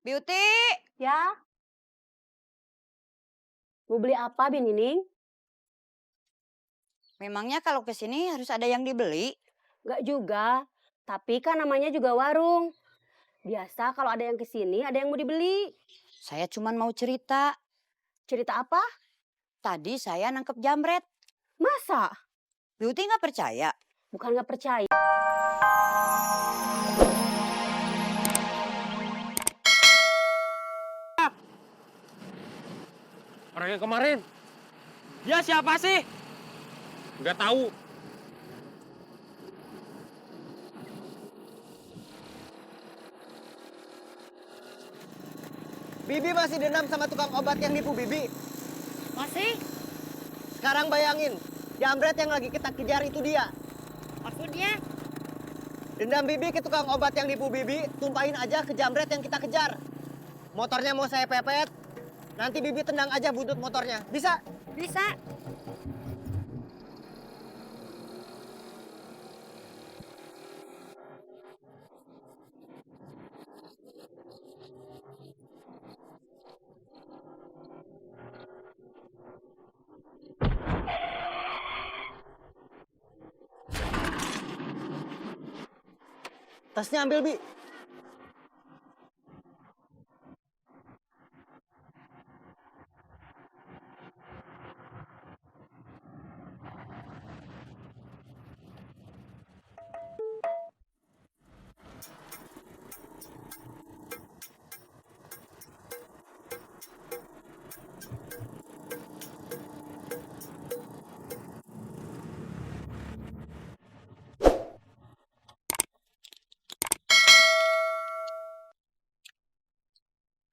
Beauty, Ya, mau beli apa, Binining? memangnya kalau ke sini harus ada yang dibeli? Enggak juga, tapi kan namanya juga warung. Biasa kalau ada yang kesini, ada yang mau dibeli. Saya cuma mau cerita. Cerita apa? Tadi saya nangkep jamret. Masa? Beauty nggak percaya? Bukan nggak percaya. Orang yang kemarin, Dia siapa sih? nggak tahu. Bibi masih dendam sama tukang obat yang nipu Bibi. Masih? Sekarang bayangin, jambret yang lagi kita kejar itu dia. Maksudnya? Dendam Bibi ke tukang obat yang nipu Bibi, tumpahin aja ke jambret yang kita kejar. Motornya mau saya pepet, nanti Bibi tendang aja buntut motornya. Bisa? Bisa. Tasnya ambil, Bi.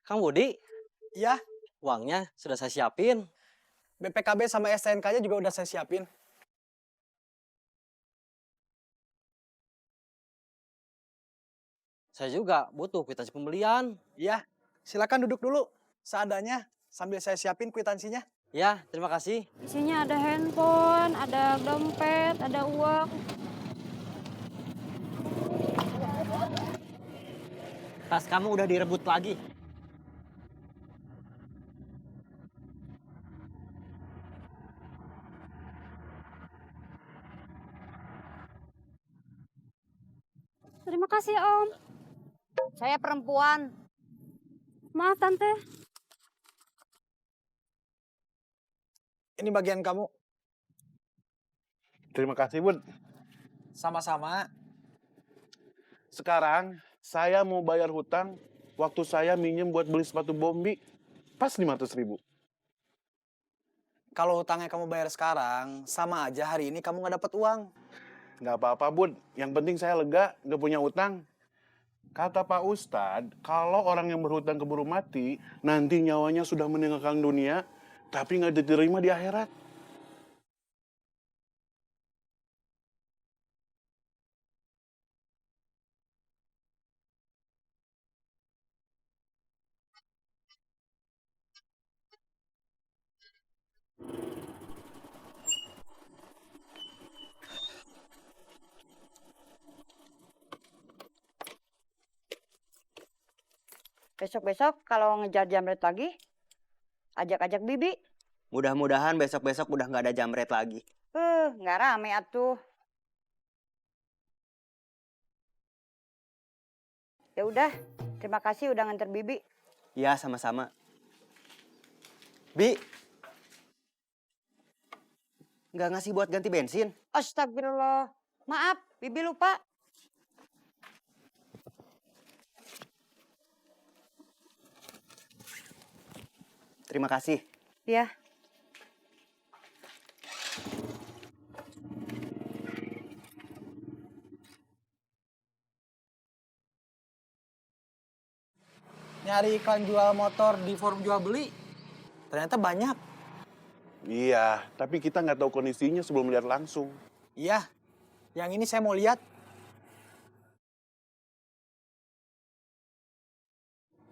Kang Budi, Ya, uangnya sudah saya siapin. BPKB sama STNK-nya juga udah saya siapin. Saya juga butuh kwitansi pembelian. Iya, silakan duduk dulu. Seadanya, sambil saya siapin kwitansinya. Ya, terima kasih. Isinya ada handphone, ada dompet, ada uang. Tas kamu udah direbut lagi. Terima kasih, Om. Saya perempuan. Maaf, Tante. Ini bagian kamu. Terima kasih, Bun. Sama-sama. Sekarang saya mau bayar hutang waktu saya minjem buat beli sepatu Bombi. Pas 500.000. Kalau hutangnya kamu bayar sekarang, sama aja hari ini kamu nggak dapat uang. Nggak apa-apa, Bun. Yang penting saya lega, nggak punya utang. Kata Pak Ustadz, kalau orang yang berhutang keburu mati, nanti nyawanya sudah meninggalkan dunia, tapi nggak diterima di akhirat. Besok-besok kalau ngejar jamret lagi, ajak-ajak Bibi. Mudah-mudahan besok-besok udah nggak ada jamret lagi. Nggak rame atuh. Ya udah, terima kasih udah nganter Bibi. Ya, sama-sama. Bi, nggak ngasih buat ganti bensin? Astagfirullah. Maaf, Bibi lupa. Terima kasih. Ya. Nyari iklan jual motor di forum jual beli, ternyata banyak. Iya, tapi kita nggak tahu kondisinya sebelum lihat langsung. Iya, yang ini saya mau lihat.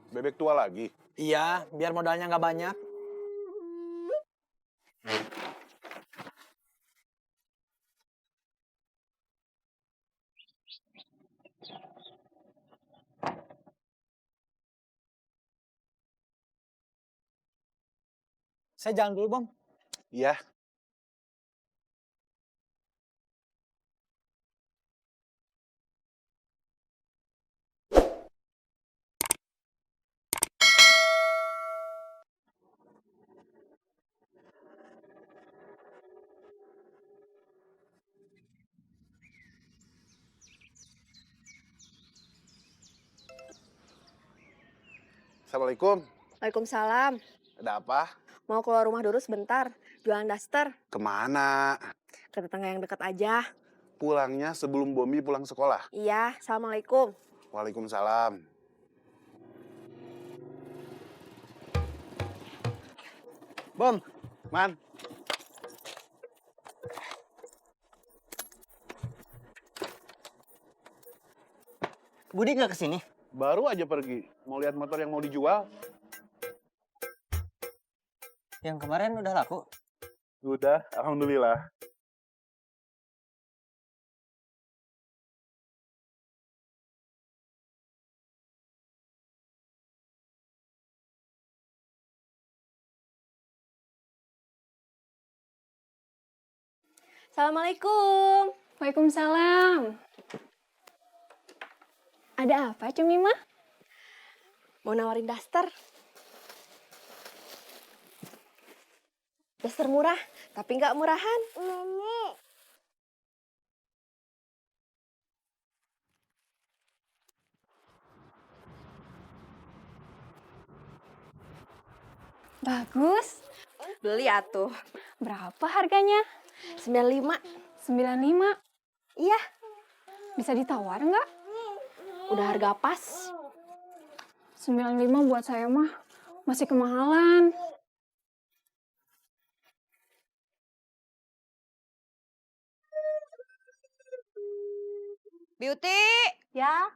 Bebek tua lagi. Iya, biar modalnya nggak banyak. Saya jalan dulu, Bom. Iya. Assalamualaikum. Waalaikumsalam. Ada apa? Mau keluar rumah dulu sebentar. Jualan daster. Kemana? Ke tetangga yang dekat aja. Pulangnya sebelum Bombi pulang sekolah. Iya, Assalamualaikum. Waalaikumsalam. Bom, Man, Budi nggak kesini? baru aja pergi. Mau lihat motor yang mau dijual? Yang kemarin udah laku. Udah, alhamdulillah. Assalamualaikum. Waalaikumsalam. Ada apa, Cemimah? Mau nawarin daster. Daster murah, tapi nggak murahan. Nenek. Bagus. Beli atuh. Berapa harganya? 95. 95. Iya, Bisa ditawar nggak? udah harga pas. 95 buat saya mah masih kemahalan. Beauty, Ya.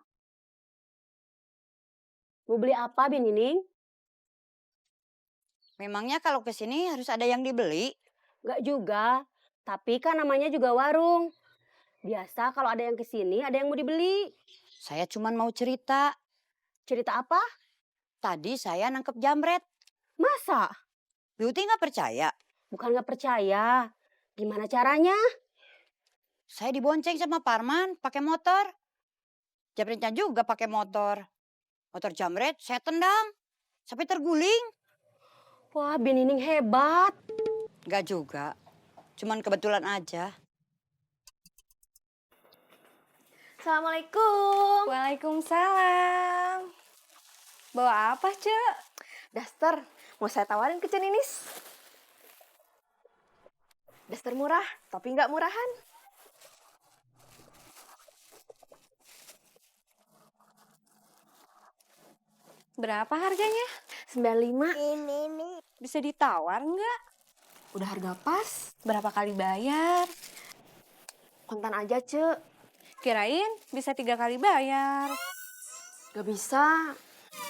Mau beli apa, Bin Nining? memangnya kalau ke sini harus ada yang dibeli? Nggak juga. Tapi kan namanya juga warung. Biasa kalau ada yang kesini, ada yang mau dibeli. Saya cuman mau cerita. Cerita apa? Tadi saya nangkep jamret. Masa? Beauty nggak percaya. Bukan nggak percaya. Gimana caranya? Saya dibonceng sama Parman pakai motor. Jamretnya juga pakai motor. Motor jamret saya tendang sampai terguling. Wah, Bin Nining hebat. Nggak juga. Cuman kebetulan aja. Assalamualaikum. Waalaikumsalam. Bawa apa, Cek? Daster, mau saya tawarin ke Ceninis. Daster murah, tapi nggak murahan. Berapa harganya? 95. Bisa ditawar nggak? Udah harga pas. Berapa kali bayar? Kontan aja, Cek. Kirain bisa 3 kali bayar. Gak bisa.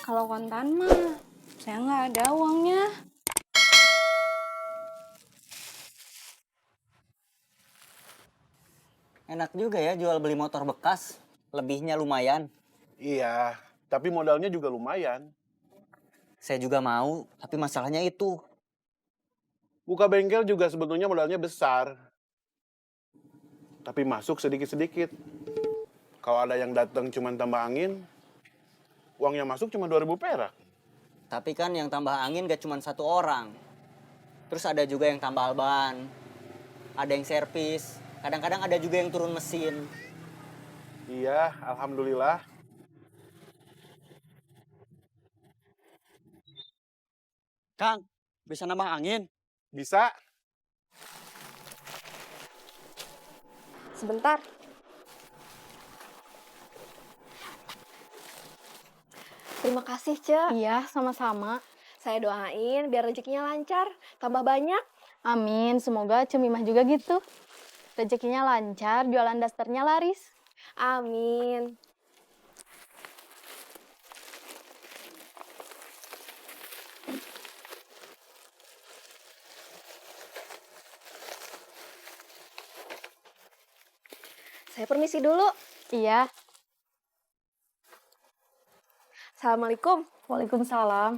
Kalau kontan mah, saya nggak ada uangnya. Enak juga ya jual beli motor bekas. Lebihnya lumayan. Iya, tapi modalnya juga lumayan. Saya juga mau, tapi masalahnya itu. Buka bengkel juga sebetulnya modalnya besar. Tapi masuk sedikit-sedikit. Kalau ada yang datang cuma tambah angin, uangnya masuk cuma 2.000 perak. Tapi kan yang tambah angin gak cuma satu orang. Terus ada juga yang tambal ban. Ada yang servis. Kadang-kadang ada juga yang turun mesin. Iya, alhamdulillah. Kang, bisa nambah angin? Bisa. Sebentar. Terima kasih, Cek. Iya, sama-sama. Saya doain biar rezekinya lancar, tambah banyak. Amin, semoga Cemimah juga gitu. Rezekinya lancar, jualan dasternya laris. Amin. Saya permisi dulu. Iya. Assalamualaikum. Waalaikumsalam.